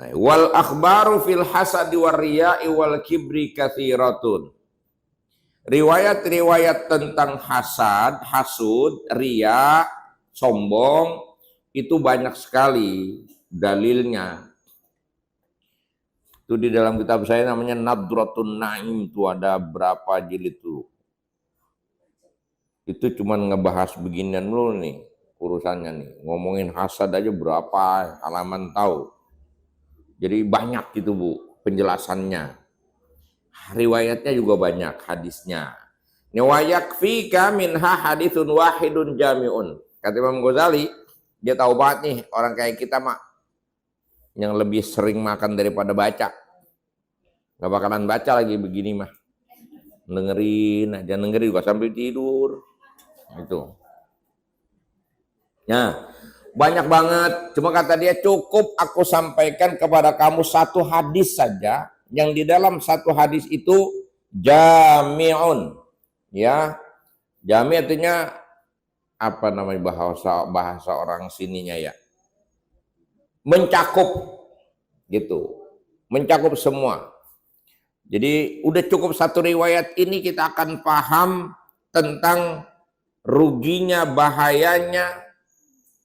Wal akhbaru fil hasadi war riya'i wal kibri katsiratun. Riwayat-riwayat tentang hasad, hasud, riya, sombong itu banyak sekali dalilnya. Itu di dalam kitab saya namanya Nadratun Naim, itu ada berapa jilid itu. Itu cuma ngebahas beginian dulu nih urusannya nih. Ngomongin hasad aja berapa halaman tahu. Jadi banyak gitu Bu penjelasannya. Riwayatnya juga banyak hadisnya. Wa yakfika minha haditsun wahidun jami'un. Kata Imam Ghazali, dia tahu banget nih orang kayak kita mah yang lebih sering makan daripada baca. Gak bakalan baca lagi begini mah. Dengerin aja, dengerin juga sambil tidur. Itu. Nah, banyak banget. Cuma kata dia cukup aku sampaikan kepada kamu satu hadis saja. Yang di dalam satu hadis itu jami'un. Ya, jami' artinya apa namanya bahasa orang sininya ya? Mencakup gitu. Mencakup semua. Jadi udah cukup satu riwayat ini kita akan paham tentang ruginya, bahayanya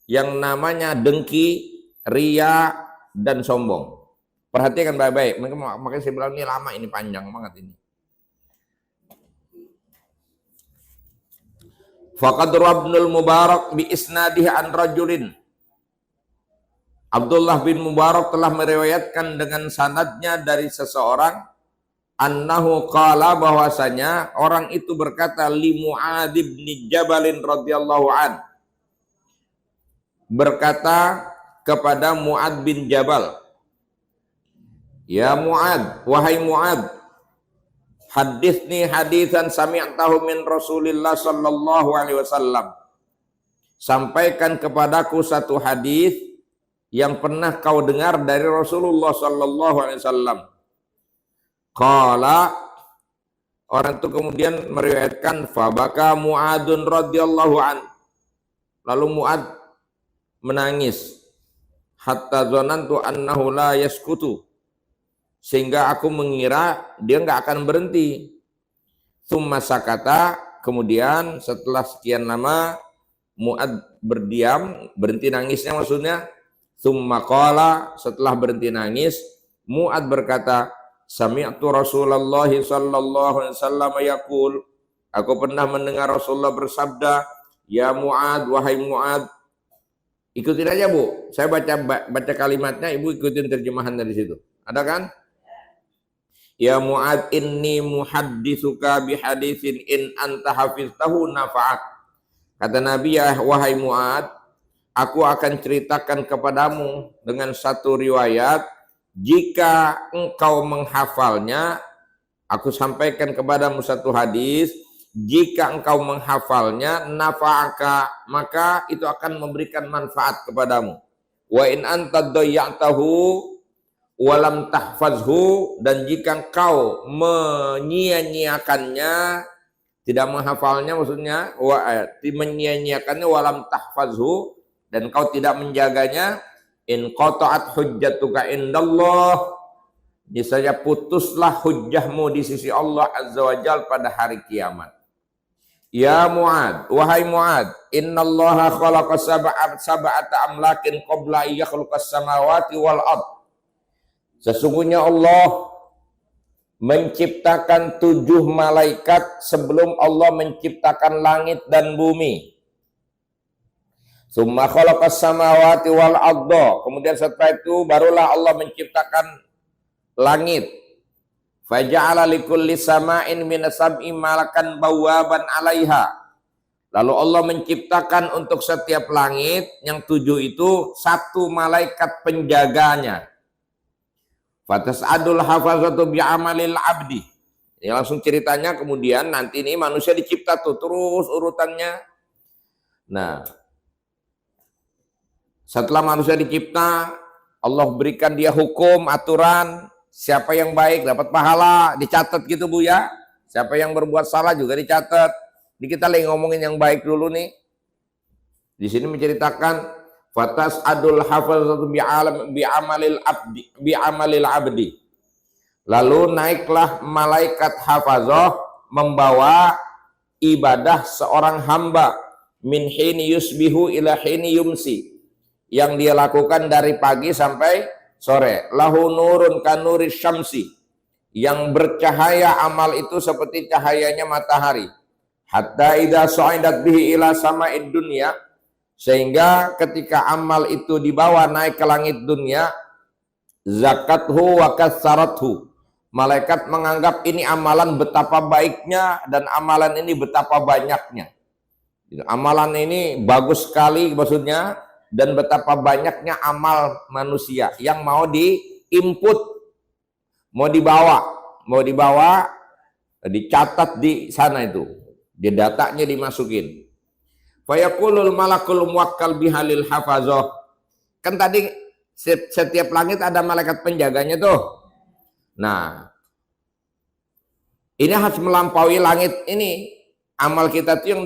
yang namanya dengki, riya, dan sombong. Perhatikan baik-baik. Makanya saya bilang ini lama, ini panjang banget ini. Faqad Ibnul Mubarak bi isnadihi an rajulin. Abdullah bin Mubarak telah meriwayatkan dengan sanadnya dari seseorang annahu qala, bahwasanya orang itu berkata li Mu'ad bin Jabalin radhiyallahu an, berkata kepada Mu'ad bin Jabal, ya Mu'ad, wahai Mu'ad, haditsni hadisan sami'tahu min Rasulillah sallallahu alaihi wasallam, sampaikan kepadaku satu hadis yang pernah kau dengar dari Rasulullah sallallahu alaihi wasallam. Qala, orang itu kemudian meriwayatkan fabaka Mu'adun radhiyallahu an, lalu Mu'ad menangis, hatta zonantu annahu la yaskutu, sehingga aku mengira dia nggak akan berhenti. Tsumma sakata, kemudian setelah sekian lama Mu'ad berdiam, berhenti nangisnya maksudnya. Tsumma qala, setelah berhenti nangis Mu'ad berkata, sami'tu Rasulullah sallallahu alaihi wasallam yaqul, aku pernah mendengar Rasulullah bersabda, ya Mu'ad, wahai Mu'ad. Ikutin aja Bu, saya baca kalimatnya, Ibu ikutin terjemahan dari situ. Ada kan? Ya Mu'ad, inni muhadditsuka bihaditsin in anta hafiztahu nafa'ak. Kata Nabi, ya wahai Mu'ad, aku akan ceritakan kepadamu dengan satu riwayat, jika engkau menghafalnya, aku sampaikan kepadamu satu hadis, jika engkau menghafalnya, nafa'aka, maka itu akan memberikan manfaat kepadamu. Wa in anta dayya'tahu walam tahfazhu, dan jika engkau menyia-nyiakannya, tidak menghafalnya maksudnya, menyia-nyiakannya walam tahfazhu, dan engkau tidak menjaganya, in qata'at hujjatuka indallah, niscaya putuslah hujjahmu di sisi Allah azza wajal pada hari kiamat. Ya Mu'ad, wahai Mu'ad, innallaha khalaqa sab'ata amlakin qabla yakhluqas samawati wal ard. Sesungguhnya Allah menciptakan 7 malaikat sebelum Allah menciptakan langit dan bumi. Tsumma khalaqas samawati wal arda, kemudian setelah itu barulah Allah menciptakan langit. Faja'ala likulli sama'in minas sab'i malakan bawaban 'alaiha. Lalu Allah menciptakan untuk setiap langit yang 7 itu satu malaikat penjaganya. Fatas'adul hafazatu bi'amalil abdi. Ini langsung ceritanya, kemudian nanti ini manusia dicipta tuh terus urutannya. Nah, setelah manusia dicipta, Allah berikan dia hukum, aturan, siapa yang baik dapat pahala, dicatat gitu Bu ya. Siapa yang berbuat salah juga dicatat. Ini kita lagi ngomongin yang baik dulu nih. Di sini menceritakan Fatas adul hafazatu bi amalil abdi. Lalu naiklah malaikat hafazah membawa ibadah seorang hamba min hini yusbihu ila hini yumsi, yang dia lakukan dari pagi sampai sore. Lahu nurun kanuris syamsi, yang bercahaya amal itu seperti cahayanya matahari. Hatta idza sa'idat bihi ila sama'id dunya, sehingga ketika amal itu dibawa naik ke langit dunia, zakathu wa kassarathu, malaikat menganggap ini amalan betapa baiknya dan amalan ini betapa banyaknya. Amalan ini bagus sekali maksudnya, dan betapa banyaknya amal manusia yang mau diinput, mau dibawa, dicatat di sana itu, di datanya dimasukin. Fayaqulul malakul muwakkal bihalil hafazah. Kan tadi setiap langit ada malaikat penjaganya tuh. Nah, ini harus melampaui langit ini. Amal kita tuh yang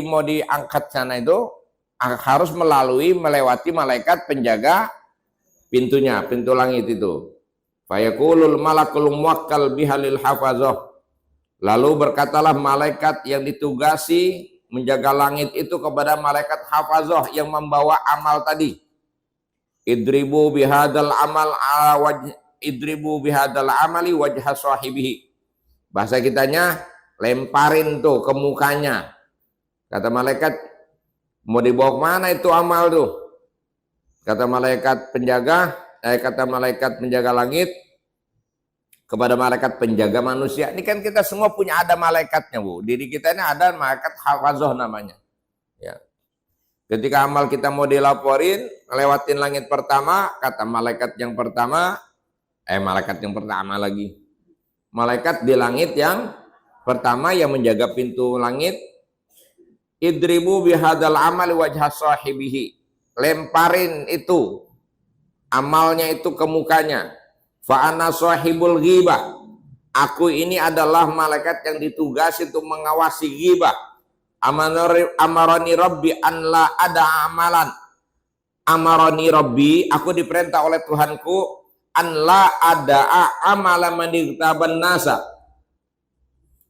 mau diangkat sana itu harus melewati malaikat penjaga pintunya, pintu langit itu. Fayaqulul malakul muwakkal bihalil hafazah. Lalu berkatalah malaikat yang ditugasi menjaga langit itu kepada malaikat hafazah yang membawa amal tadi. Idribu bihadal amali wajha sahibihi. Bahasa kitanya, lemparin tuh ke mukanya. Kata malaikat, mau dibawa kemana itu amal tuh? Kata malaikat penjaga langit kepada malaikat penjaga manusia. Ini kan kita semua punya ada malaikatnya, Bu. Diri kita ini ada malaikat hafazah namanya. Ya. Ketika amal kita mau dilaporin, lewatin langit pertama, kata malaikat yang pertama lagi. Malaikat di langit yang pertama yang menjaga pintu langit, idribu bihadal amali wajha sahibihi. Lemparin itu amalnya itu ke mukanya. Fa ana sahibul ghibah. Aku ini adalah malaikat yang ditugasi untuk mengawasi ghibah. Amarani rabbi an la ada amalan. Amarani rabbi, aku diperintah oleh Tuhanku an la ada amalan manigtaban nasa,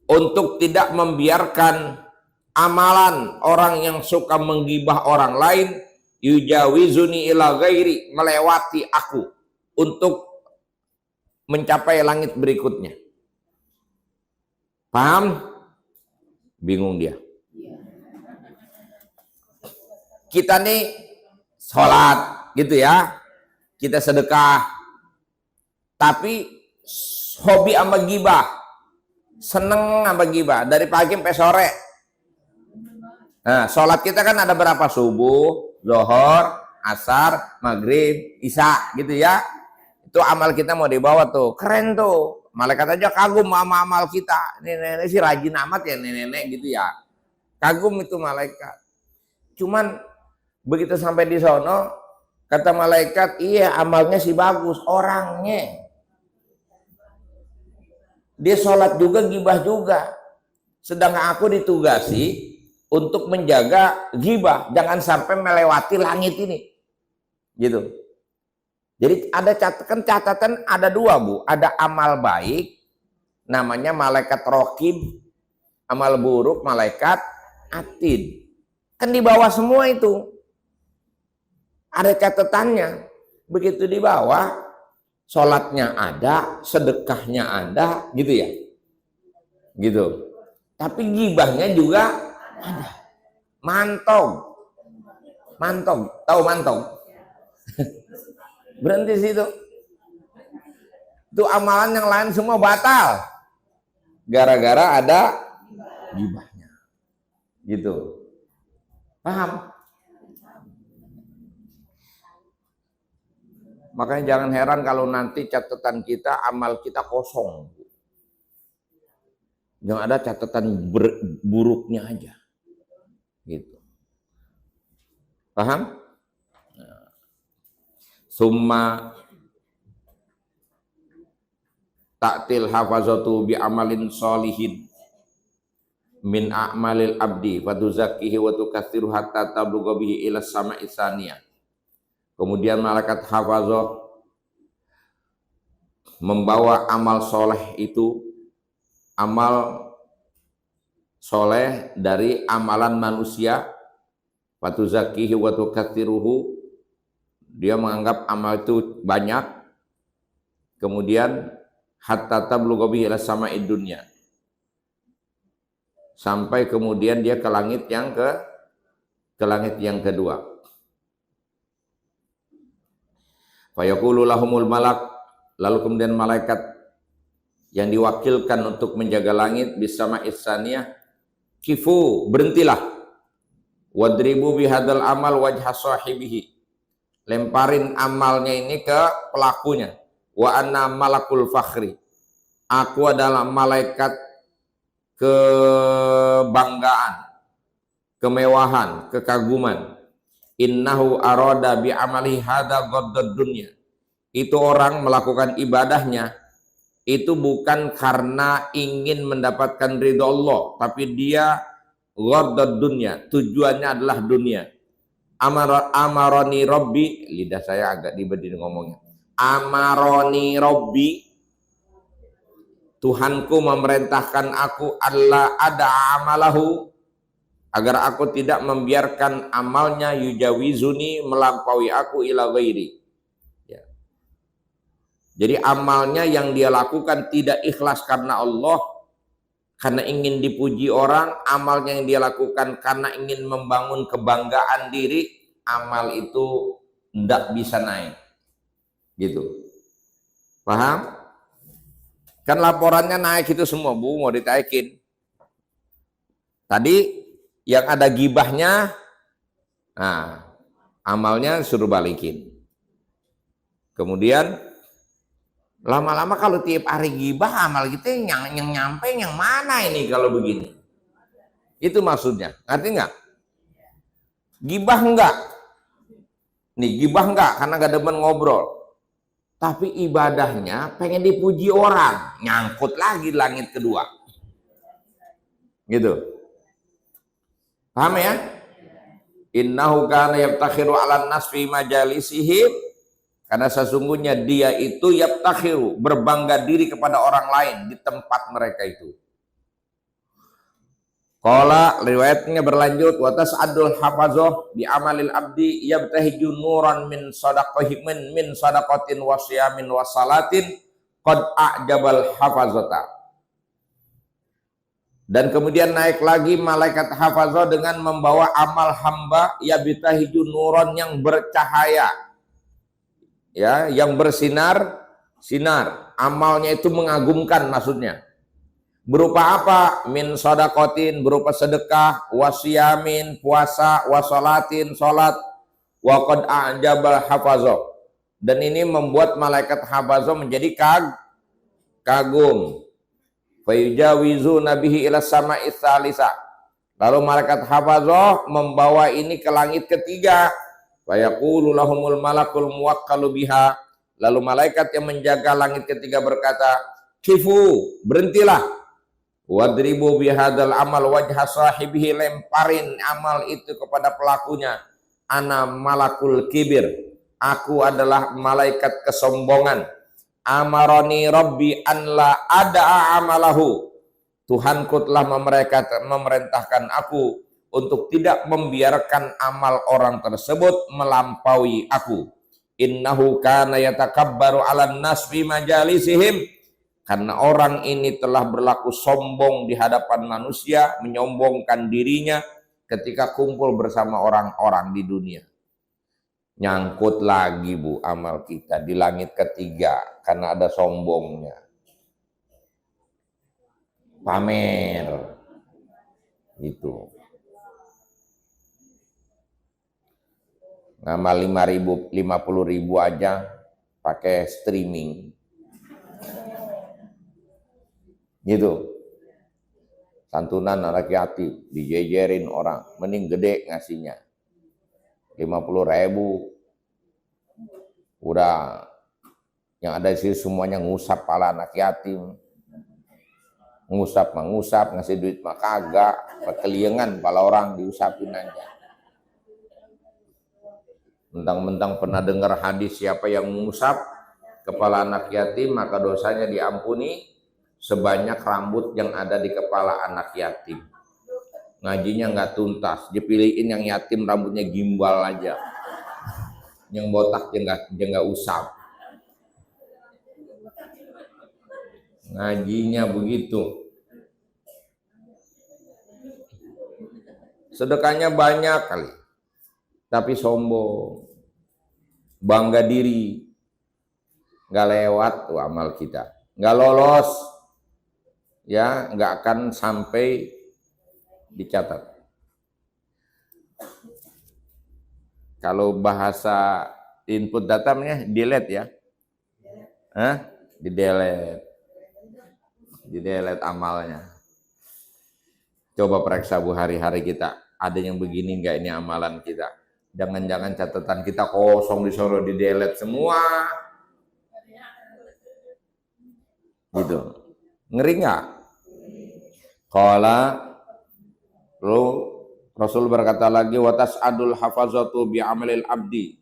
untuk tidak membiarkan amalan orang yang suka menggibah orang lain, yujawizuni ila ghairi, melewati aku untuk mencapai langit berikutnya. Paham? Bingung dia. Kita nih sholat gitu ya, kita sedekah, tapi hobi sama gibah, seneng sama gibah dari pagi sampai sore. Nah, sholat kita kan ada berapa? Subuh, zuhur, asar, maghrib, isya gitu ya. Itu amal kita mau dibawa tuh, keren tuh. Malaikat aja kagum sama amal kita. Nenek sih rajin amat ya, nenek gitu ya. Kagum itu malaikat. Cuman begitu sampai di sono, kata malaikat, iya amalnya sih bagus, orangnya. Dia sholat juga, gibah juga. Sedangkan aku ditugasi untuk menjaga gibah, jangan sampai melewati langit ini. Gitu. Jadi ada catatan ada dua, Bu. Ada amal baik, namanya malaikat raqib, amal buruk malaikat atid. Kan di bawah semua itu. Ada catatannya. Begitu di bawah, sholatnya ada, sedekahnya ada, gitu ya. Gitu. Tapi gibahnya juga ada. Mantong. Tahu mantong? Berhenti situ. Itu amalan yang lain semua batal. Gara-gara ada gibahnya. Gitu. Paham? Makanya jangan heran kalau nanti catatan kita, amal kita kosong. Jangan ada catatan buruknya aja. Gitu. Paham? Summa ta'til hafazatu bi amalin sholihin min a'malil abdi fatuzakkihi wa tukatsiru hatta tablugha bihi ila sama'i tsaniyah. Kemudian malaikat hafazah membawa amal soleh itu, amal soleh dari amalan manusia, fatuzakihi wa tukatsiruhu, dia menganggap amal itu banyak, kemudian hatta tablugha bihi ila sama'id dunya, sampai kemudian dia ke langit yang kedua. Fayaqulu lahumul malak, lalu kemudian malaikat yang diwakilkan untuk menjaga langit bisama ihsaniyah, kifu, berhentilah, wadribu bihadal amal wajha sahibihi, lemparin amalnya ini ke pelakunya. Wa anna malakul fakhri, aku adalah malaikat kebanggaan, kemewahan, kekaguman. Innahu arada bi amali hada ghaddad dunya, itu orang melakukan ibadahnya itu bukan karena ingin mendapatkan ridho Allah, tapi dia ghaddad dunya, tujuannya adalah dunia. Amaroni Robbi, lidah saya agak dibedin ngomongnya. Amaroni Robbi, Tuhanku memerintahkan aku Allah ada amalahu, agar aku tidak membiarkan amalnya yujawizuni, melampaui aku ila ghairi. Ya. Jadi amalnya yang dia lakukan tidak ikhlas karena Allah, karena ingin dipuji orang, amalnya yang dia lakukan karena ingin membangun kebanggaan diri, amal itu tidak bisa naik. Gitu. Paham? Kan laporannya naik itu semua, Bu, mau ditaikin. Tadi yang ada gibahnya, nah, amalnya suruh balikin. Kemudian lama-lama kalau tiap hari gibah, amal kita yang nyampe yang mana ini kalau begini? Itu maksudnya, ngerti nggak? Gibah enggak? Nih gibah enggak karena gak demen ngobrol. Tapi ibadahnya pengen dipuji orang, nyangkut lagi langit kedua. Gitu. Paham ya? Innahu kana yabtakhiru 'alan nas fi majalisihim, karena sesungguhnya dia itu yabtakhiru, berbangga diri kepada orang lain di tempat mereka itu. Qala, riwayatnya berlanjut, wa tas'adul hafazah bi amalil abdi yabtahiju nuran min sadaqahi min sadaqatin wa siyamin wa salatin qad a'jabal hafazata. Dan kemudian naik lagi malaikat hafazah dengan membawa amal hamba yabtahiju nuran, yang bercahaya, ya, yang bersinar, sinar. Amalnya itu mengagumkan maksudnya. Berupa apa? Min shadaqatin, berupa sedekah, wasiyamin, puasa, wasolatin, salat, wa qad a'jabal hafazah. Dan ini membuat malaikat hafazah menjadi kagum. Fayujawizu nabihi ila sama'is salisa. Lalu malaikat hafazah membawa ini ke langit ketiga. Fayaqulu lahumul malakul muwakkalu biha. Lalu malaikat yang menjaga langit ketiga berkata, kifu, berhentilah. Wadribu bihadal amal wajha sahibihi, lemparin amal itu kepada pelakunya. Ana malakul kibir, aku adalah malaikat kesombongan. Amaroni Rabbi an la ada amalahu, Tuhanku telah memerintahkan aku untuk tidak membiarkan amal orang tersebut melampaui aku. Innahu kana yatakabbaru 'alan nas fi majalisihim, karena orang ini telah berlaku sombong di hadapan manusia, menyombongkan dirinya ketika kumpul bersama orang-orang di dunia. Nyangkut lagi, Bu, amal kita di langit ketiga karena ada sombongnya. Pamer. Itu. Ngamal 5.000, 50.000 aja pakai streaming. Gitu. Santunan anak yatim dijejerin orang, mending gede ngasihnya. 50.000 udah yang ada di sini semuanya ngusap pala anak yatim, ngusap ngasih duit mah kagak, kekeliengan pala orang diusapin aja. Mentang-mentang pernah dengar hadis siapa yang mengusap kepala anak yatim maka dosanya diampuni sebanyak rambut yang ada di kepala anak yatim. Ngajinya nggak tuntas, dipilihin yang yatim rambutnya gimbal aja, yang botak dia nggak usap. Ngajinya begitu. Sedekahnya banyak kali, tapi sombong, bangga diri, nggak lewat tuh amal kita, nggak lolos, ya nggak akan sampai dicatat. Kalau bahasa input datanya delete ya, didelete amalnya. Coba periksa Bu hari-hari kita, ada yang begini nggak ini amalan kita? Jangan-jangan catatan kita kosong disuruh didelete semua. Gitu. Ngeri nggak? Qala Rasul berkata lagi, watas adul hafazatu bi amalil abdi.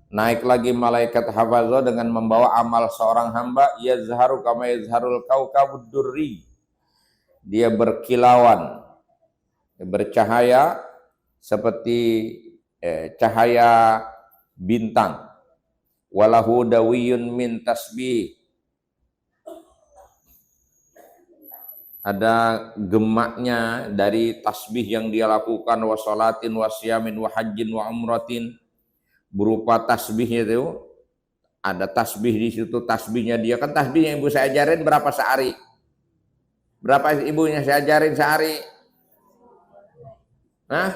Naik lagi malaikat hafazah dengan membawa amal seorang hamba, yazharu kama yazharul kaukabud durri. Dia berkilauan, bercahaya seperti cahaya bintang. Walahu dawiyun min tasbih. Ada gemaknya dari tasbih yang dia lakukan, wa sholatin wa siyamin wa hajjin wa umratin, berupa tasbihnya itu. Ada tasbih di situ, tasbihnya dia kan tasbih yang ibu saya ajarin berapa sehari? Berapa ibunya saya ajarin sehari? 100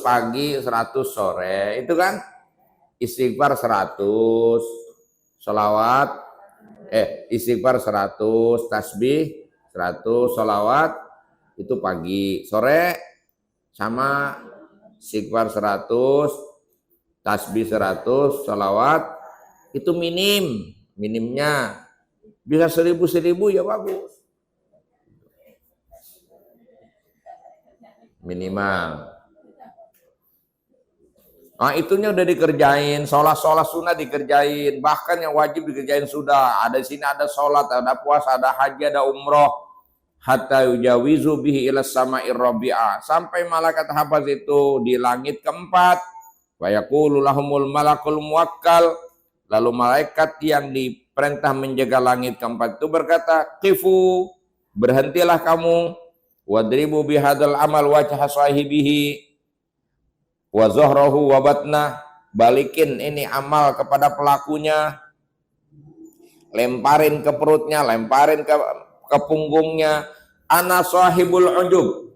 pagi, 100 sore, itu kan istighfar 100, sholawat istighfar 100, tasbih 100, sholawat itu pagi, sore sama istighfar 100, tasbih 100, sholawat itu minimnya. Bisa 1000 ya bagus, minimal. Nah itunya udah dikerjain, sholat sunnah dikerjain, bahkan yang wajib dikerjain sudah. Ada di sini ada sholat, ada puasa, ada haji, ada umroh. Hatta yujawizu bihi ila sama'ir rabi'ah. Sampai malaikat hafaz itu di langit keempat. Wa yaqulu lahumul malakul muwakkal. Lalu malaikat yang diperintah menjaga langit keempat itu berkata, qifu, berhentilah kamu. Wadribu bihadal amal wajha sahibihi wa zahrahu wa batnah, balikin ini amal kepada pelakunya, lemparin ke perutnya, lemparin ke punggungnya. Ana sahibul ujub,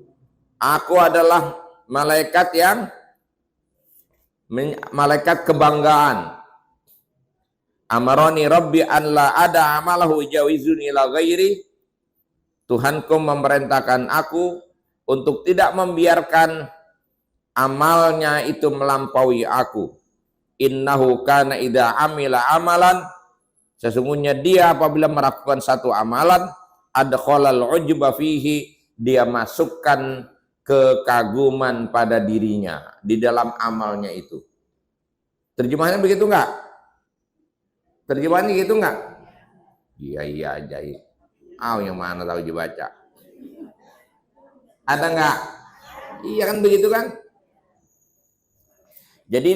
aku adalah malaikat malaikat kebanggaan. Amaroni rabbi an la ada amalahu jawizuni ila ghairi, Tuhanku memerintahkan aku untuk tidak membiarkan amalnya itu melampaui aku. Innahu kana idza amila amalan, sesungguhnya dia apabila melakukan satu amalan, adkhalal ujba fihi, dia masukkan kekaguman pada dirinya di dalam amalnya itu. Terjemahannya begitu enggak? Terjemahannya gitu enggak? Iya aja. Yang mana tahu dibaca? Ada enggak? Iya kan begitu kan? Jadi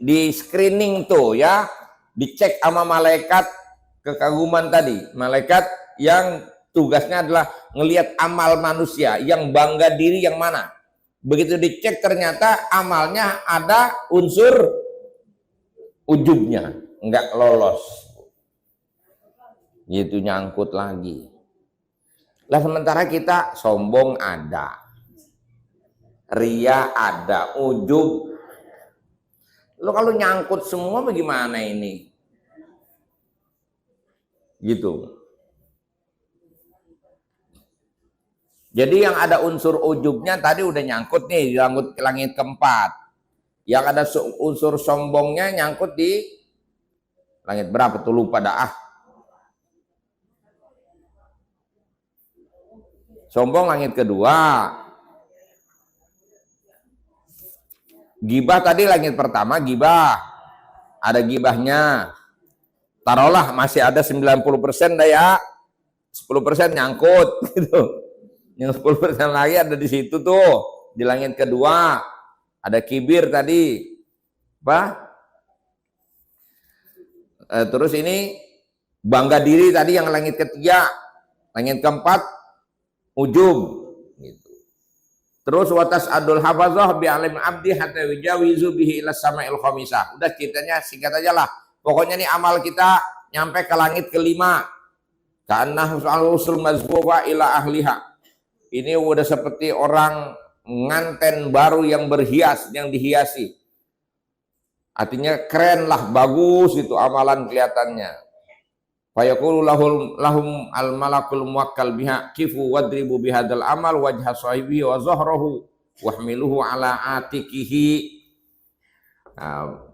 di screening tuh ya, dicek sama malaikat kekaguman tadi. Malaikat yang tugasnya adalah ngelihat amal manusia, yang bangga diri yang mana. Begitu dicek ternyata amalnya ada unsur ujubnya, enggak lolos. Gitu nyangkut lagi. Lah sementara kita sombong ada, ria ada, ujub. Lo kalau nyangkut semua bagaimana ini? Gitu. Jadi yang ada unsur ujubnya tadi udah nyangkut nih di langit keempat. Yang ada unsur sombongnya nyangkut di langit berapa tuh lupa dah. Sombong langit kedua. Gibah tadi langit pertama gibah. Ada gibahnya. Taruhlah masih ada 90% dah ya. 10% nyangkut gitu. Yang 10% lagi ada di situ tuh. Di langit kedua. Ada kibir tadi. Apa? Terus ini bangga diri tadi yang langit ketiga. Langit keempat ujub. Terus watas adul hafazah bi alim abdi hatta wijawizu bihi ila sama'il khamisah. Udah ceritanya singkat aja lah. Pokoknya nih amal kita nyampe ke langit kelima. Karena usul mazfufa ila ahliha. Ini udah seperti orang nganten baru yang berhias, yang dihiasi. Artinya keren lah, bagus itu amalan kelihatannya. Fayaqulu lahum al malakul muwakkal biha kifu wadribu bihadzal amal wajha sahibihi wa zahrahu wahmiluhu ala atikihi.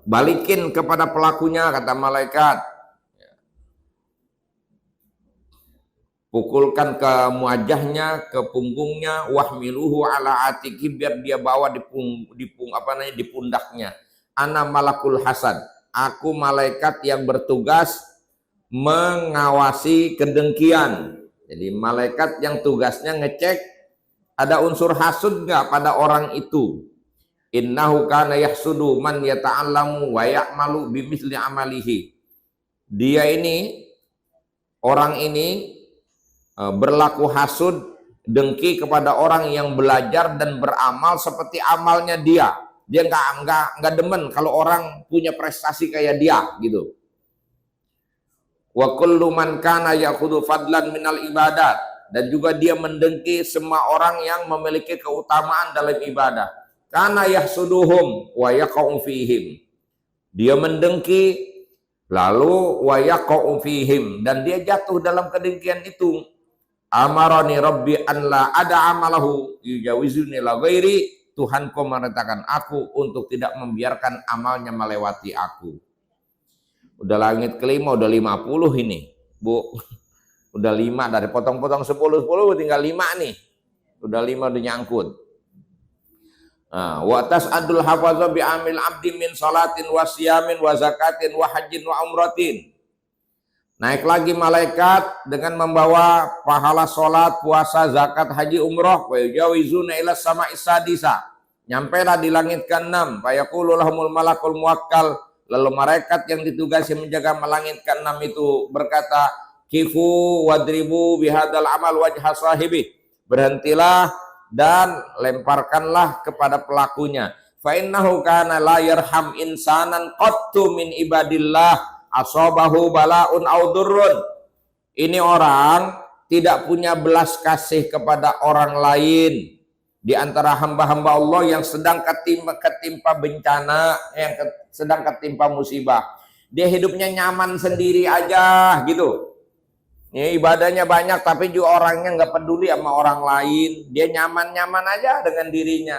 Balikin kepada pelakunya, kata malaikat, pukulkan ke wajahnya, ke punggungnya, wahmiluhu ala atikihi, biar dia bawa di pundaknya. Ana malakul hasan, aku malaikat yang bertugas mengawasi kedengkian. Jadi malaikat yang tugasnya ngecek ada unsur hasud nggak pada orang itu. Innahu kana yahsudu man yata'allamu wa ya'malu bimisli amalihi. Dia ini, orang ini berlaku hasud, dengki kepada orang yang belajar dan beramal seperti amalnya dia. Dia nggak demen kalau orang punya prestasi kayak dia gitu. Wa kullu man kana ya'khudhu fadlan minal ibadat, dan juga dia mendengki semua orang yang memiliki keutamaan dalam ibadah. Kana yahsuduhum wa yaqa'u fihim. Dia mendengki lalu wa yaqa'u fihim, dan dia jatuh dalam kedengkian itu. Amarani rabbi an la ada amalahu yujawizuni la ghairi. Tuhanku memerintahkan aku untuk tidak membiarkan amalnya melewati aku. Udah langit kelima, udah 50 ini, Bu. Udah 5 dari potong-potong 10 tinggal 5 nih. Udah 5 udah nyangkut. Nah, wa tas'adul hafazah bi amil abdi min salatin wa siyamin wa zakatin wa hajjin wa umratin. Naik lagi malaikat dengan membawa pahala salat, puasa, zakat, haji, umrah, wa yujawizuna ila sama'is sadisa. Nyampelah di langit ke-6, fa yaqulu lahumul malakul muwakkal. Lalu malaikat yang ditugasi menjaga langit ke-6 itu berkata, kifu wadribu bihadal amal wajha sahibi. Berhentilah dan lemparkanlah kepada pelakunya. Fa innahu kana la yarham insanan qattu min ibadillah asabahu balaun aw durrun. Ini orang tidak punya belas kasih kepada orang lain di antara hamba-hamba Allah yang sedang ketimpa bencana, yang sedang ketimpa musibah. Dia hidupnya nyaman sendiri aja gitu. Ya, ibadahnya banyak tapi juga orangnya nggak peduli sama orang lain. Dia nyaman-nyaman aja dengan dirinya.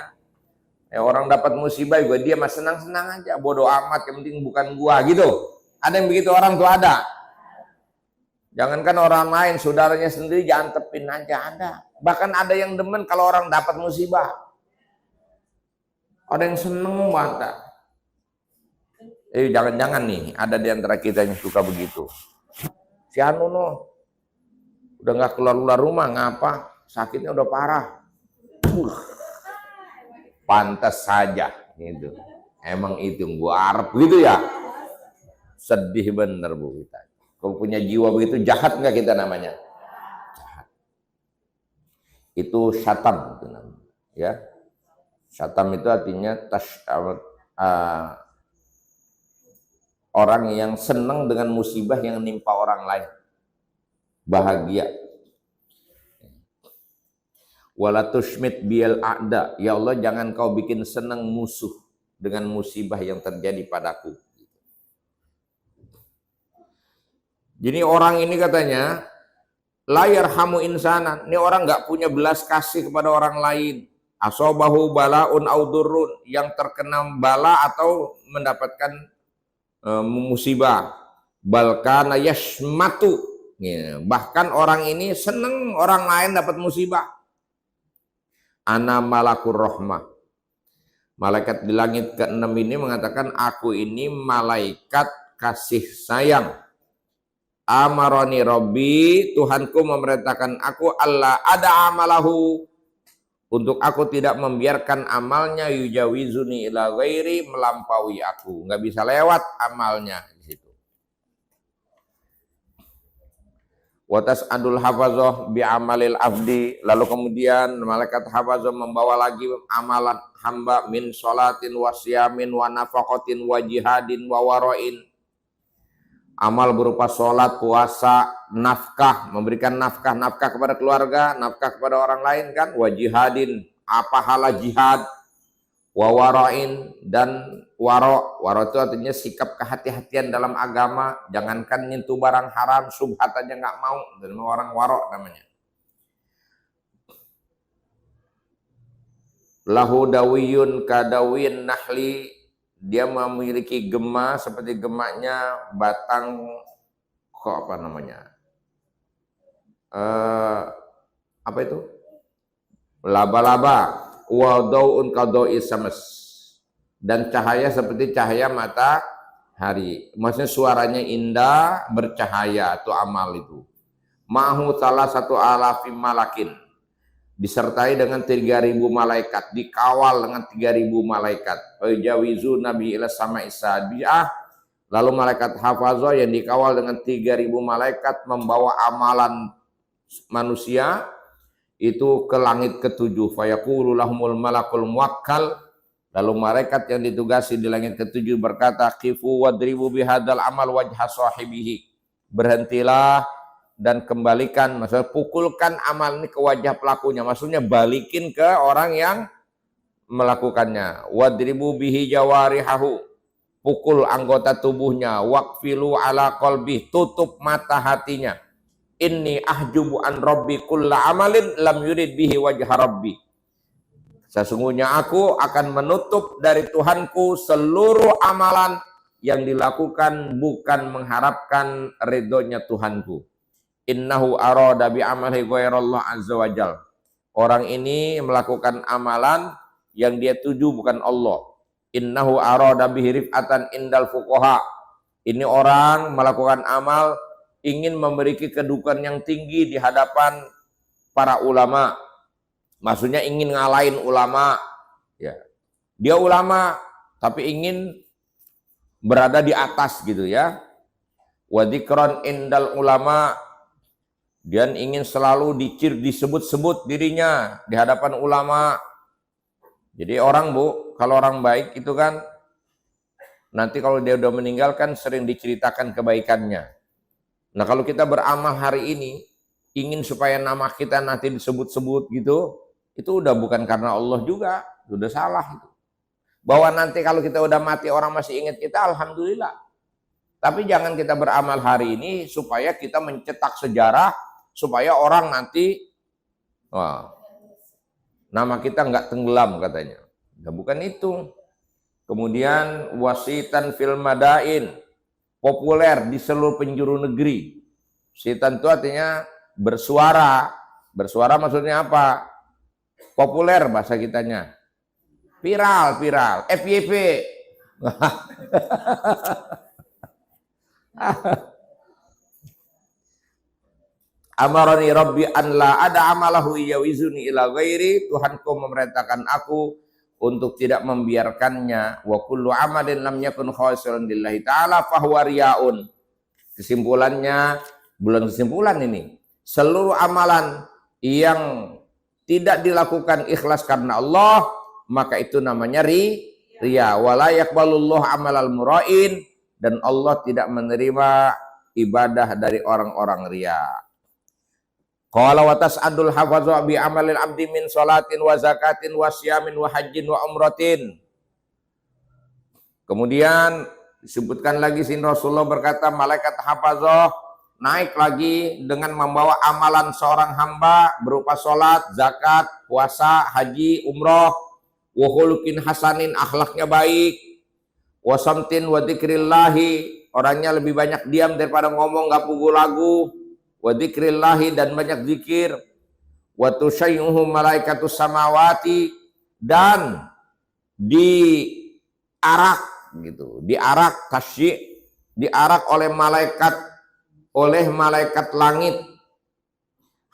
Ya, orang dapat musibah juga dia mah senang-senang aja. Bodoh amat, yang penting bukan gua gitu. Ada yang begitu orang tuh ada. Jangankan orang lain, saudaranya sendiri diantepin aja ada. Bahkan ada yang demen kalau orang dapat musibah. Ada yang seneng banget. Jangan-jangan nih ada di antara kita yang suka begitu. Si Anu udah nggak keluar rumah, ngapa? Sakitnya udah parah. Pantas saja gitu. Emang itu gua harap gitu ya. Sedih bener Bu kita. Kalau punya jiwa begitu jahat nggak kita namanya? Jahat. Itu syatam itu namanya. Ya. Syatam itu artinya orang yang senang dengan musibah yang menimpa orang lain. Bahagia. Wala tushmit bil a'da. Ya Allah, jangan kau bikin senang musuh dengan musibah yang terjadi padaku. Jadi orang ini katanya la yarhamu insanan. Ini orang nggak punya belas kasih kepada orang lain. Asobahu balaun audurun, yang terkena bala atau mendapatkan musibah. Balkana yashmatu. Ya, bahkan orang ini seneng orang lain dapat musibah. Ana malakur rahmah. Malaikat di langit ke-6 ini mengatakan, aku ini malaikat kasih sayang. Amaroni Robbi, Tuhanku memerintahkan aku Allah ada amalahu, untuk aku tidak membiarkan amalnya yujawizuni ila ghairi, melampaui aku, nggak bisa lewat amalnya di situ. Watas adul hafazoh bi amalil abdi, lalu kemudian malaikat hafazoh membawa lagi amalan hamba min sholatin wa siyamin wa nafaqatin wa jihadin wa waroin. Amal berupa sholat, puasa, nafkah, memberikan nafkah kepada keluarga, nafkah kepada orang lain kan, wa jihadin, pahala jihad, wa waroin, dan waro itu artinya sikap kehati-hatian dalam agama, jangankan nyentuh barang haram, subhat aja nggak mau, dan orang waro namanya. Lahu dawiyun kadawin nahli, dia memiliki gema seperti gemaknya batang apa itu, laba-laba, wa daun qada'i syams, dan cahaya seperti cahaya matahari. Maksudnya suaranya indah, bercahaya, itu amal itu. Ma'hu salah satu alafim malakin, disertai dengan 3.000 malaikat, dikawal dengan 3.000 malaikat. Jawizu nabi ila sama isabiah, lalu malaikat hafazah yang dikawal dengan 3.000 malaikat membawa amalan manusia itu ke langit ke-7. Fayaqulu lahumul malakul muwakkal, lalu malaikat yang ditugasi di langit ke-7 berkata, qifu wadribu bihadzal amal wajha sahibihi, berhentilah dan kembalikan, maksudnya pukulkan amal ini ke wajah pelakunya, maksudnya balikin ke orang yang melakukannya. Wadribu bihi jawarihahu, pukul anggota tubuhnya. Waqfilu ala qalbi, tutup mata hatinya. Inni ahjubu an rabbi kulla amalin lam yurid bihi wajha rabbi, sesungguhnya aku akan menutup dari Tuhanku seluruh amalan yang dilakukan bukan mengharapkan ridhonya Tuhanku. Innahu arada bi amali ghairallah azza wajal, orang ini melakukan amalan yang dia tuju bukan Allah. Innahu arada bihi rif'atan indal fuqaha, ini orang melakukan amal ingin memiliki kedudukan yang tinggi di hadapan para ulama, maksudnya ingin ngalahin ulama ya. Dia ulama tapi ingin berada di atas gitu ya. Wa dzikran indal ulama, dan ingin selalu disebut-sebut dirinya di hadapan ulama. Jadi orang kalau orang baik itu kan nanti kalau dia udah meninggal kan sering diceritakan kebaikannya. Nah kalau kita beramal hari ini ingin supaya nama kita nanti disebut-sebut gitu, itu udah bukan karena Allah juga, udah salah itu. Bahwa nanti kalau kita udah mati orang masih ingat kita, alhamdulillah. Tapi jangan kita beramal hari ini supaya kita mencetak sejarah, supaya orang nanti nama kita nggak tenggelam katanya. Nah, bukan itu. Kemudian wasitan fil madain, populer di seluruh penjuru negeri. Sitan itu artinya bersuara. Bersuara maksudnya apa? Populer bahasa kitanya. Viral, FYP. Amarani Rabbi an la ada amalahu yawizuni ila ghairi, Tuhanku memerintahkan aku untuk tidak membiarkannya. Wa kullu amalin lam yakun khalisan lillahi ta'ala fahuwa riyaun. Kesimpulannya, bulan kesimpulan ini, seluruh amalan yang tidak dilakukan ikhlas karena Allah, maka itu namanya riya. Wala yaqbalullahu amalal mura'in, dan Allah tidak menerima ibadah dari orang-orang riya. Qala wa tas'adul hafazu bi amalil abdi min salatin wa zakatin wa siyamin wa hajjin wa umratin. Kemudian disebutkan lagi sin Rasulullah berkata, malaikat hafazah naik lagi dengan membawa amalan seorang hamba berupa salat, zakat, puasa, haji, umroh, wa khuluqin hasanin, akhlaknya baik, wa samtin wa dzikrillahi, orangnya lebih banyak diam daripada ngomong, enggak pukul lagu, wa dzikrillahi, dan banyak zikir, wa tusyai'uhu malaikatus samawati, dan diarak gitu, diarak tasyi, diarak oleh malaikat langit,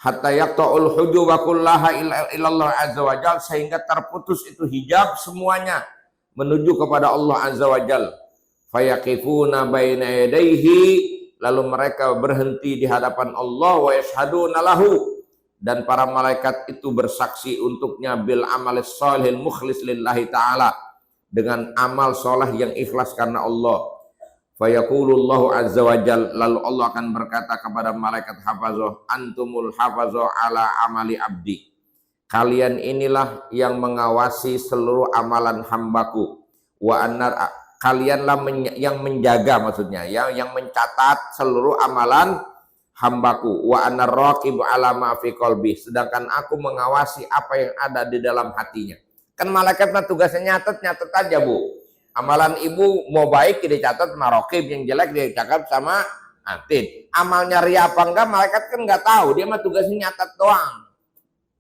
hatta yaqta'ul hujuba kullaha ilallah azza wajal, sehingga terputus itu hijab semuanya menuju kepada Allah azza wajal. Fayaqifuna baina yadayhi, lalu mereka berhenti di hadapan Allah, wa yashhaduna lahu, dan para malaikat itu bersaksi untuknya bil amalis shalihil mukhlis lillahi ta'ala, dengan amal soleh yang ikhlas karena Allah. Fayaqulullahu azza wajal, lalu Allah akan berkata kepada malaikat hafazah, antumul hafazah ala amali abdi, kalian inilah yang mengawasi seluruh amalan hambaku, wa annar, kalianlah yang menjaga, maksudnya yang mencatat seluruh amalan hambaku, wa anar raqib ala ma fi qalbi, sedangkan aku mengawasi apa yang ada di dalam hatinya. Kan malaikat mah tugasnya nyatet aja, Bu. Amalan ibu mau baik dicatat sama raqib, yang jelek dicatat sama atid. Amalnya ria apa enggak malaikat kan nggak tahu, dia mah tugasnya nyatet doang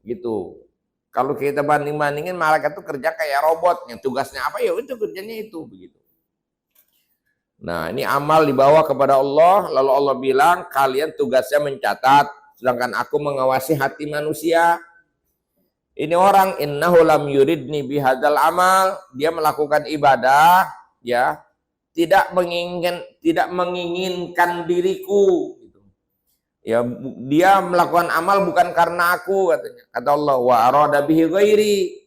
gitu. Kalau kita bandingin malaikat tuh kerja kayak robot, yang tugasnya apa ya itu kerjanya itu begitu. Nah, ini amal dibawa kepada Allah, lalu Allah bilang kalian tugasnya mencatat, sedangkan aku mengawasi hati manusia. Ini orang innahu lam yuridni bihadzal amal, dia melakukan ibadah ya, tidak menginginkan diriku gitu. Ya, dia melakukan amal bukan karena aku, katanya. Kata Allah, wa arada bihi ghairi,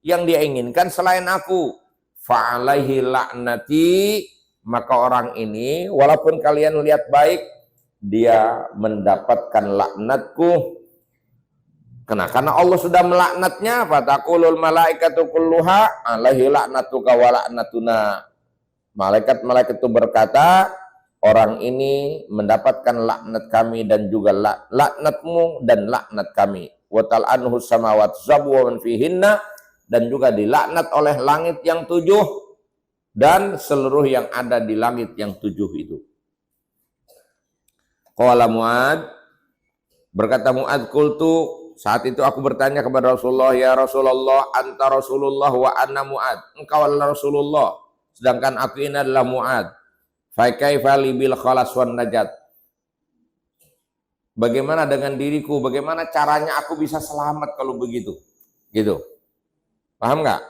yang dia inginkan selain aku. Fa alaihi la'nati, maka orang ini walaupun kalian lihat baik, dia mendapatkan laknatku. Karena Allah sudah melaknatnya, fataqulul malaikatu kulluha alaihi la'natuka wa la'natuna. Malaikat-malaikat itu berkata, orang ini mendapatkan laknat kami dan juga laknatmu dan laknat kami. Wa tal'anhu samawati sab'u wa man fihinna, dan juga dilaknat oleh langit yang 7 dan seluruh yang ada di langit yang 7 itu. Qala Mu'ad, berkata Mu'ad, qultu, saat itu aku bertanya kepada Rasulullah, ya Rasulullah, anta Rasulullah wa anna Mu'ad, engkau adalah Rasulullah, sedangkan aku ini adalah Mu'ad. Fa kaifa li bil khalas wan najat, bagaimana dengan diriku, bagaimana caranya aku bisa selamat kalau begitu, gitu, paham nggak?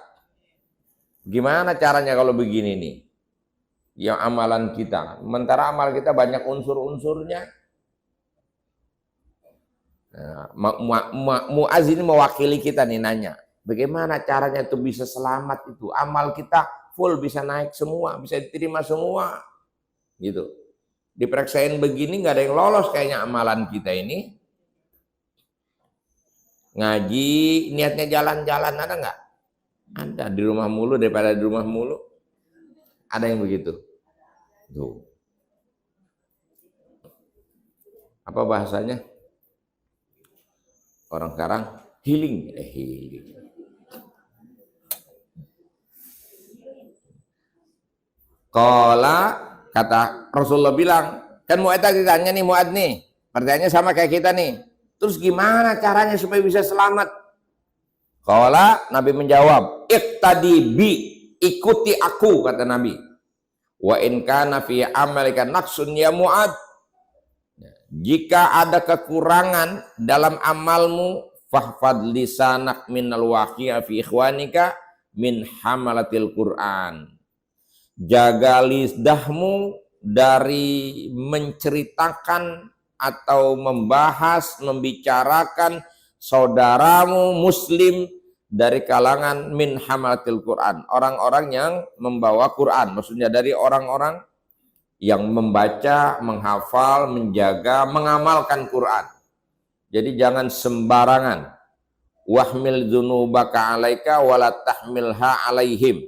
Gimana caranya kalau begini nih, yang amalan kita, sementara amal kita banyak unsur-unsurnya. Nah, Mu'az ini mewakili kita nih nanya, bagaimana caranya itu bisa selamat itu, amal kita full bisa naik semua, bisa diterima semua, gitu. Diperiksain begini nggak ada yang lolos kayaknya amalan kita ini. Ngaji niatnya jalan-jalan, ada nggak? Ada, di rumah mulu daripada di rumah mulu. Ada yang begitu. Tuh. Apa bahasanya? Orang sekarang healing. Healing. Qala, kata Rasulullah bilang, kan Mu'ad ditanya nih, Mu'ad nih, pertanyaannya sama kayak kita nih. Terus gimana caranya supaya bisa selamat? Qala, Nabi menjawab, iqtadi bi, ikuti aku, kata Nabi. Wa in kana fi amalika naqsun ya Mu'ad, jika ada kekurangan dalam amalmu, fahfad lisanak minal waqi'a fi ikhwanika min hamalatil Qur'an. Jaga lidahmu dari menceritakan atau membahas, membicarakan saudaramu muslim dari kalangan min hamalatil Qur'an, orang-orang yang membawa Qur'an, maksudnya dari orang-orang yang membaca, menghafal, menjaga, mengamalkan Quran. Jadi jangan sembarangan. Wahmil dzunubaka 'alaika wa la tahmilha 'alaihim.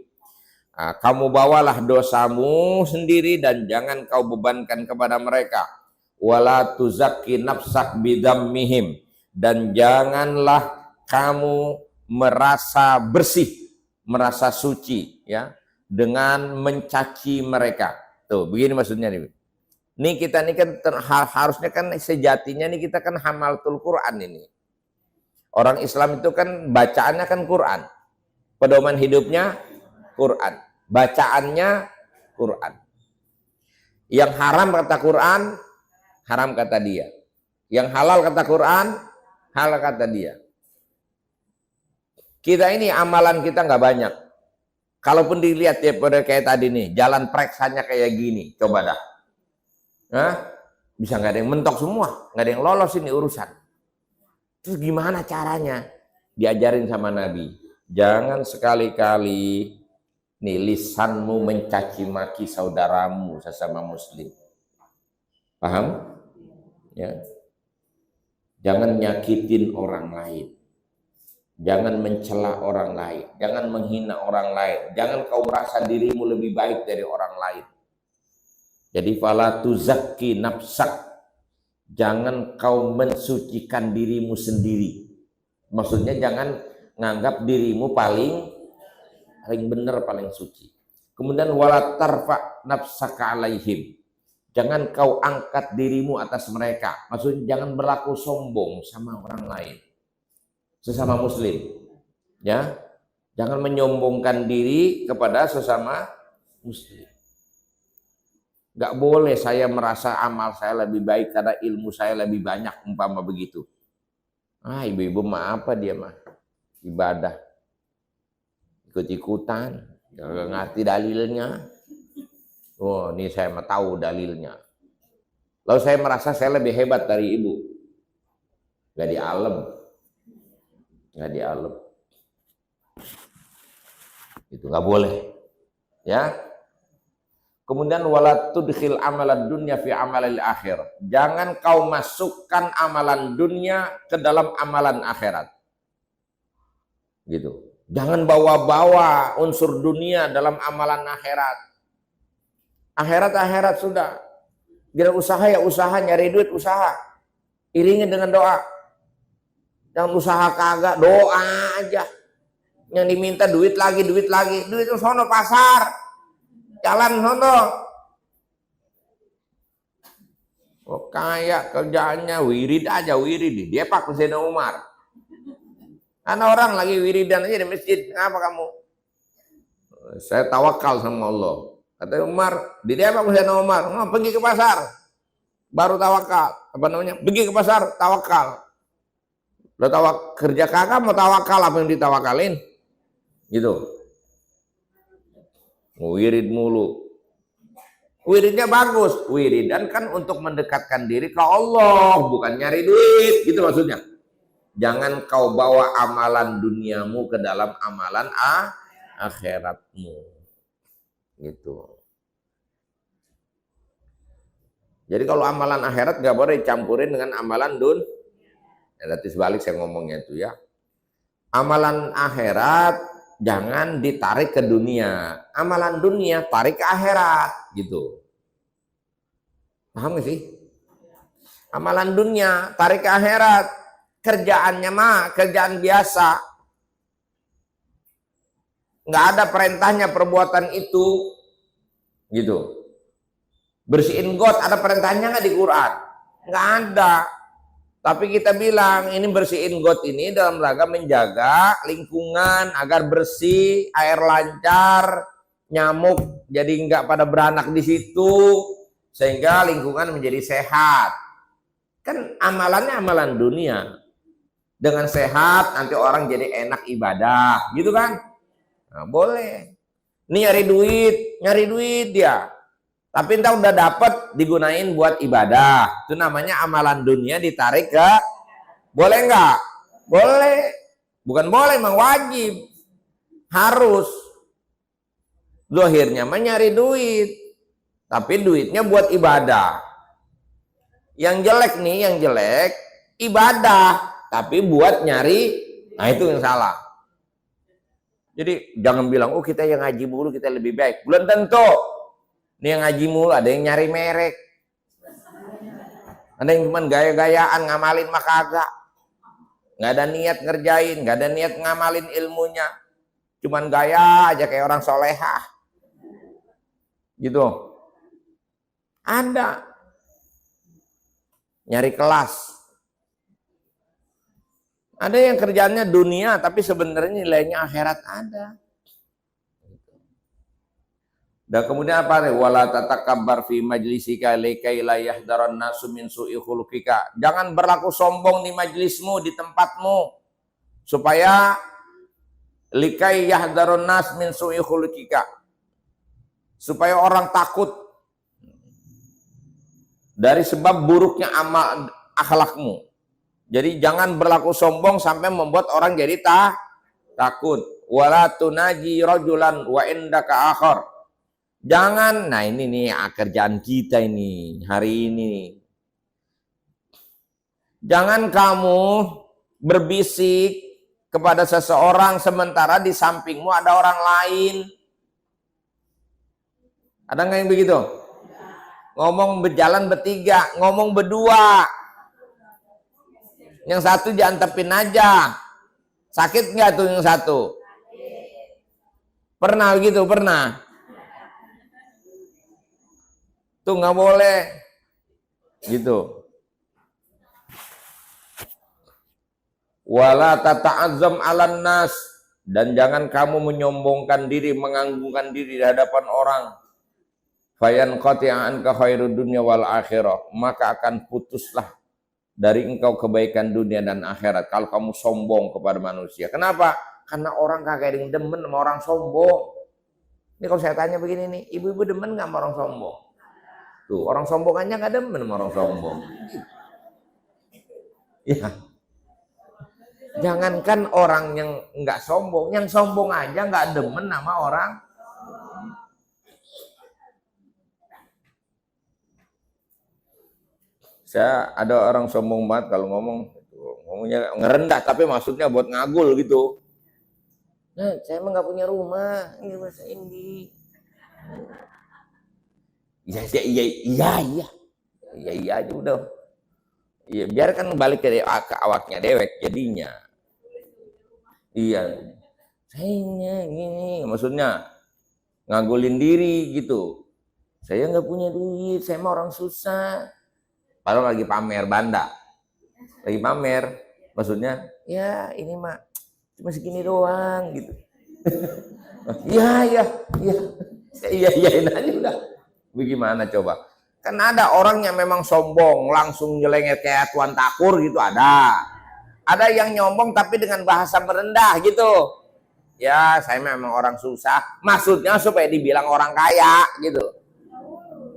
Nah, kamu bawalah dosamu sendiri dan jangan kau bebankan kepada mereka. Wala tuzakki nafsak bidammihim, dan janganlah kamu merasa bersih, merasa suci ya dengan mencaci mereka. Tuh, begini maksudnya nih. Nih kita nih kan harusnya kan sejatinya nih kita kan hamalatul Quran ini. Orang Islam itu kan bacaannya kan Quran. Pedoman hidupnya Quran. Bacaannya Quran. Yang haram kata Quran, haram kata dia. Yang halal kata Quran, halal kata dia. Kita ini amalan kita nggak banyak. Kalaupun dilihat ya pada kayak tadi nih, jalan preksanya kayak gini, coba dah. Hah? Bisa nggak ada yang mentok semua, nggak ada yang lolos ini urusan. Terus gimana caranya? Diajarin sama Nabi. Jangan sekali-kali nih lisanmu mencaci maki saudaramu sesama muslim. Paham? Ya. Jangan nyakitin orang lain. Jangan mencela orang lain. Jangan menghina orang lain. Jangan kau merasa dirimu lebih baik dari orang lain. Jadi fala tuzakki nafsak. Jangan kau mensucikan dirimu sendiri. Maksudnya jangan nganggap dirimu paling benar, paling suci. Kemudian wala tarfa nafsaka alaihim. Jangan kau angkat dirimu atas mereka. Maksudnya jangan berlaku sombong sama orang lain. Sesama muslim. Ya. Jangan menyombongkan diri kepada sesama muslim. Gak boleh saya merasa amal saya lebih baik karena ilmu saya lebih banyak, umpama begitu. Ibu-ibu mah apa dia mah? Ibadah. Ikut-ikutan. Gak ngerti dalilnya. Oh, ini saya mah tahu dalilnya. Lalu saya merasa saya lebih hebat dari ibu. Gak dialem. Gak dialem. Itu gak boleh. Ya. Kemudian wala tudkhil amalan dunya fi amalil akhir. Jangan kau masukkan amalan dunia ke dalam amalan akhirat. Gitu. Jangan bawa-bawa unsur dunia dalam amalan akhirat. Akhirat sudah. Bila usaha ya usaha, nyari duit usaha. Iringin dengan doa. Jangan usaha kagak, doa aja. Yang diminta duit lagi. Duit itu sono pasar. Jalan sono. Oh, kayak kerjaannya wirid aja, wirid. Dia Pak Sayyidina Umar. Karena orang lagi wiridan aja di masjid. Ngapa kamu? Saya tawakal sama Allah. Kata Umar, di dia Pak Sayyidina Umar. Pergi ke pasar. Baru tawakal. Apa namanya? Pergi ke pasar, tawakal. Lo kerja kagak mau tawakal, apa yang ditawakalin? Gitu. Wirid mulu. Wiridnya bagus. Wiridan kan untuk mendekatkan diri ke Allah, bukan nyari duit, gitu maksudnya. Jangan kau bawa amalan duniamu ke dalam amalan akhiratmu. Gitu. Jadi kalau amalan akhirat nggak boleh dicampurin dengan amalan ya, nanti sebalik saya ngomongnya itu ya. Amalan akhirat jangan ditarik ke dunia. Amalan dunia tarik ke akhirat, gitu. Paham gak sih? Amalan dunia tarik ke akhirat. Kerjaannya mah kerjaan biasa. Nggak ada perintahnya perbuatan itu, gitu. Bersihin got ada perintahnya nggak di Quran? Nggak ada. Tapi kita bilang ini bersihin got ini dalam rangka menjaga lingkungan agar bersih, air lancar, nyamuk jadi nggak pada beranak di situ, sehingga lingkungan menjadi sehat. Kan amalannya amalan dunia. Dengan sehat nanti orang jadi enak ibadah, gitu kan? Nah, boleh. Ini nyari duit dia. Tapi entah udah dapat digunain buat ibadah. Itu namanya amalan dunia ditarik ke. Boleh nggak? Boleh. Bukan boleh, memang wajib. Harus. Zahirnya mah nyari duit. Tapi duitnya buat ibadah. Yang jelek nih, ibadah. Tapi buat nyari, nah itu yang salah. Jadi jangan bilang, oh kita yang ngaji mulu kita lebih baik. Belum tentu. Ini yang ngaji mulu, ada yang nyari merek. Ada yang cuma gaya-gayaan, ngamalin mah kagak. Nggak ada niat ngerjain, nggak ada niat ngamalin ilmunya. Cuman gaya aja kayak orang solehah. Gitu. Ada. Nyari kelas. Ada yang kerjaannya dunia, tapi sebenarnya nilainya akhirat ada. Dan kemudian apa? Wala tatakabbar fi majlisika likai la yahdaran nasu min su'i khuluqika. Jangan berlaku sombong di majlismu, di tempatmu, supaya likai yahdarun nas min su'i khuluqika. Supaya orang takut dari sebab buruknya amal akhlakmu. Jadi jangan berlaku sombong sampai membuat orang jadi takut. Wala tunaji rajulan wa indaka akhar. Jangan, nah ini nih kerjaan kita ini hari ini. Jangan kamu berbisik kepada seseorang sementara di sampingmu ada orang lain. Ada nggak yang begitu? Ngomong berjalan bertiga, ngomong berdua. Yang satu diantepin aja. Sakit nggak tuh yang satu? Pernah begitu? Pernah? Tuh nggak boleh gitu. Wala tata'azzam 'alan nas, dan jangan kamu menyombongkan diri, menganggungkan diri di hadapan orang. Fayan qati'an ka khairud dunya wal akhirah, maka akan putuslah dari engkau kebaikan dunia dan akhirat kalau kamu sombong kepada manusia. Kenapa? Karena orang kagak ada yang demen sama orang sombong. Ini kalau saya tanya begini nih, ibu-ibu demen nggak sama orang sombong? Tuh, orang sombong aja nggak demen sama orang sombong. Ya. Jangankan orang yang nggak sombong, yang sombong aja nggak demen sama orang. Saya ada orang sombong banget kalau ngomongnya ngerendah tapi maksudnya buat ngagul gitu. Nah, saya emang nggak punya rumah, ini bahasa Indi. Iya aja udah. Iya, biarkan balik ke awaknya dewek jadinya. Iya, sayangnya gini, maksudnya ngagulin diri gitu. Saya nggak punya duit, saya mah orang susah. Padahal lagi pamer banda, lagi pamer, maksudnya ya ini mah cuma segini doang gitu. Iya aja udah. Bagaimana coba? Kan ada orang yang memang sombong, langsung nyelengit kayak tuan takur gitu ada. Ada yang nyombong tapi dengan bahasa merendah gitu. Ya, saya memang orang susah. Maksudnya supaya dibilang orang kaya gitu.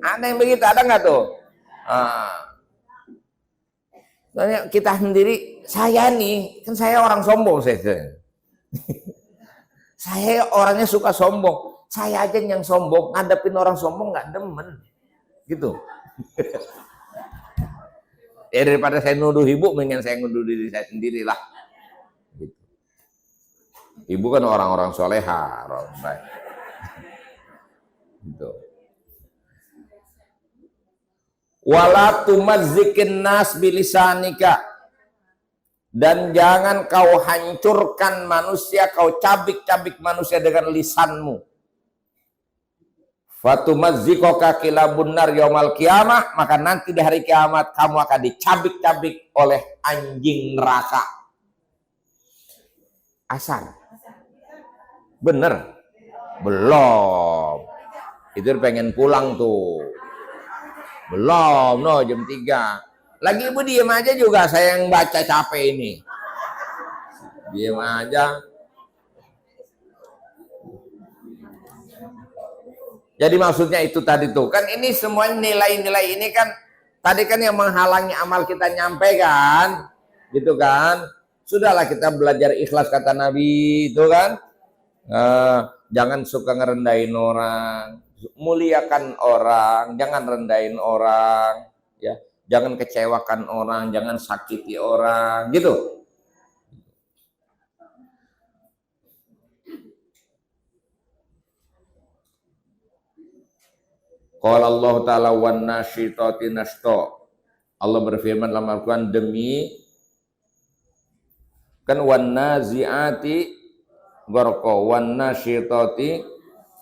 Ada yang begitu, ada nggak tuh? Kita sendiri, saya nih, kan saya orang sombong saya. Saya orangnya suka sombong. Saya aja yang sombong, ngadepin orang sombong nggak demen. Gitu. Ya daripada saya nuduh ibu, mendingan saya nuduh diri saya sendiri lah. Gitu. Ibu kan orang-orang soleha, orang baik. Gitu. Wala tumazzikin nas bilisanika, dan jangan kau hancurkan manusia, kau cabik-cabik manusia dengan lisanmu. Fatumazzikoka kilabun nar yaumal qiyamah, maka nanti di hari kiamat kamu akan dicabik-cabik oleh anjing neraka. Asal. Bener? Belum. Itu pengen pulang tuh. Belum, no, jam 3. Lagi ibu diem aja juga, saya yang baca capek ini. Diem aja. Jadi maksudnya itu tadi tuh, kan ini semua nilai-nilai ini kan, tadi kan yang menghalangi amal kita nyampe kan, gitu kan. Sudahlah kita belajar ikhlas kata Nabi itu kan. Jangan suka ngerendahin orang, muliakan orang, jangan rendahin orang, ya. Jangan kecewakan orang, jangan sakiti orang, gitu. Qala Allah Ta'ala wan nasyitati nashta. Allah berfirman dalam Al-Quran, demi kan wan nazi'ati gharqa wan nasyitati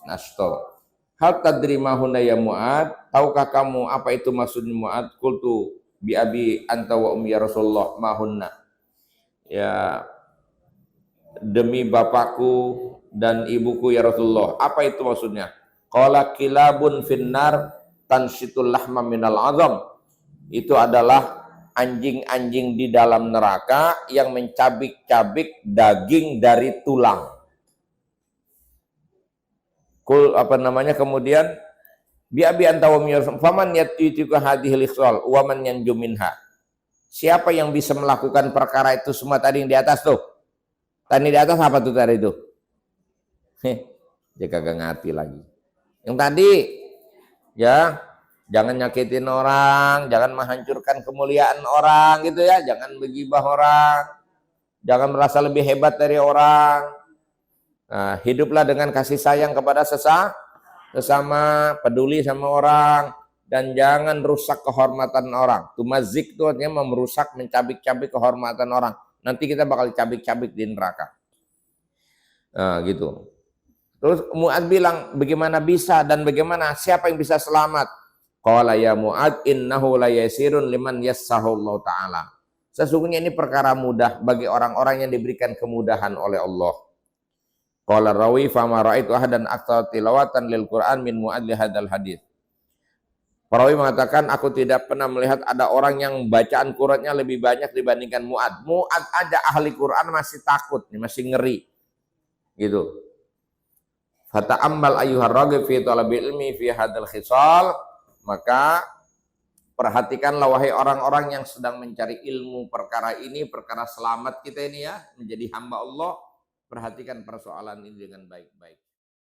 nashta. Hal tadri ma hunna ya Mu'ad? Tahukah kamu apa itu maksudnya Mu'ad? Qultu bi abi anta wa ummi ya Rasulullah ma hunna. Ya, demi bapakku dan ibuku ya Rasulullah. Apa itu maksudnya? Qala kilabun finnar tanshitul lahma minal azam. Itu adalah anjing-anjing di dalam neraka yang mencabik-cabik daging dari tulang. Kemudian bi'abi anta wa miyar faman yatitika hadhil ikhsal wa man yanju minha. Siapa yang bisa melakukan perkara itu semua tadi yang di atas tuh? Tadi di atas apa tuh tadi itu? Dia kagak ngerti lagi. Yang tadi ya, jangan nyakitin orang, jangan menghancurkan kemuliaan orang gitu ya, jangan menggibah orang, jangan merasa lebih hebat dari orang. Nah, hiduplah dengan kasih sayang kepada sesama, peduli sama orang, dan jangan rusak kehormatan orang. Tumazik itu artinya merusak, mencabik-cabik kehormatan orang. Nanti kita bakal cabik-cabik di neraka. Nah, gitu. Terus Mu'ad bilang, bagaimana bisa dan bagaimana siapa yang bisa selamat? Qala ya Mu'ad innahu la yasirun liman yassahu Allah Ta'ala. Sesungguhnya ini perkara mudah bagi orang-orang yang diberikan kemudahan oleh Allah. Qala rawi fama ra'aitu ahadan aktsara tilawatan lil Qur'an min Mu'ad li hadzal hadits. Perawi mengatakan, aku tidak pernah melihat ada orang yang bacaan Qur'annya lebih banyak dibandingkan Mu'ad. Mu'ad aja ahli Qur'an masih takut, masih ngeri. Gitu. Fata'ammal ayyuhar raghib fi talabil ilmi fi hadzal khisal. Maka perhatikanlah wahai orang-orang yang sedang mencari ilmu perkara ini, perkara selamat kita ini ya, menjadi hamba Allah. Perhatikan persoalan ini dengan baik-baik.